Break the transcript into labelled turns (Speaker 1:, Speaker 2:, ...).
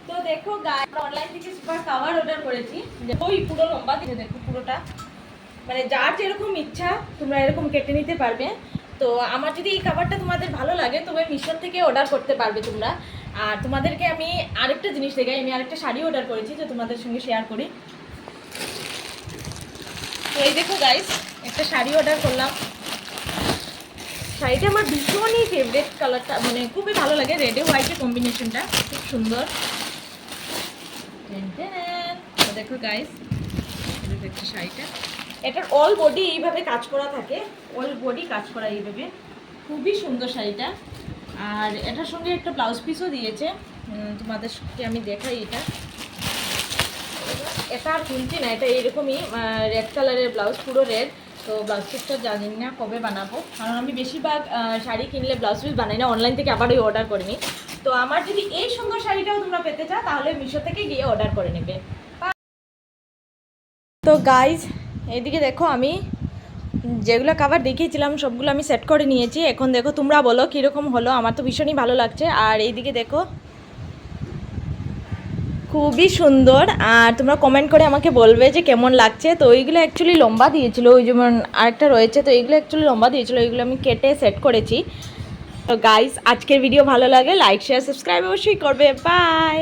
Speaker 1: তো দেখো অনলাইন থেকে সুপার কভার অর্ডার করেছি, ওই পুরো লম্বা দিয়ে দেখো পুরোটা, মানে যার যেরকম ইচ্ছা তোমরা এরকম কেটে নিতে পারবে। তো আমার যদি এই কভারটা তোমাদের ভালো লাগে তবে মিশো থেকে অর্ডার করতে পারবে তোমরা। আর তোমাদেরকে আমি আরেকটা জিনিস দেখাই, আমি আরেকটা শাড়ি অর্ডার করেছি যে তোমাদের সঙ্গে শেয়ার করি। তো এই দেখো গাইস, একটা শাড়ি অর্ডার করলাম। শাড়িটা আমার ভীষণই ফেভারিট, কালারটা মানে খুবই ভালো লাগে, রেডে হোয়াইটের কম্বিনেশনটা খুব সুন্দর। তো দেখো গাইস, দেখো শাড়িটা, এটার অল বডি এইভাবে কাজ করা থাকে, অল বডি কাজ করা এইভাবে, খুবই সুন্দর শাড়িটা। আর এটার সঙ্গে একটা ব্লাউজ পিসও দিয়েছে, তোমাদেরকে আমি দেখাই। এটা আর কিনছি না, এটা এরকমই রেড কালারের ব্লাউজ, পুরো রেড। তো ব্লাউজ পিসটা জানি না কবে বানাবো, কারণ আমি বেশিরভাগ শাড়ি কিনলে ব্লাউজ পিস বানাই না, অনলাইন থেকে আবারই অর্ডার করে নিই। তো আমার যদি এই সুন্দর শাড়িটাও তোমরা পেতে চাও তাহলে মিশো থেকে গিয়ে অর্ডার করে নেবে। তো গাইজ, এইদিকে দেখো আমি যেগুলো কভার দেখিয়েছিলাম সবগুলো আমি সেট করে নিয়েছি। এখন দেখো তোমরা বলো কীরকম হলো, আমার তো ভীষণই ভালো লাগছে। আর এইদিকে দেখো খুবই সুন্দর, আর তোমরা কমেন্ট করে আমাকে বলবে যে কেমন লাগছে। তো এইগুলো অ্যাকচুয়ালি লম্বা দিয়েছিল, ওই যেমন আরেকটা রয়েছে, তো এইগুলো অ্যাকচুয়ালি লম্বা দিয়েছিল, এইগুলো আমি কেটে সেট করেছি। তো গাইস, আজকের ভিডিও ভালো লাগে লাইক শেয়ার সাবস্ক্রাইব অবশ্যই করবে। বাই।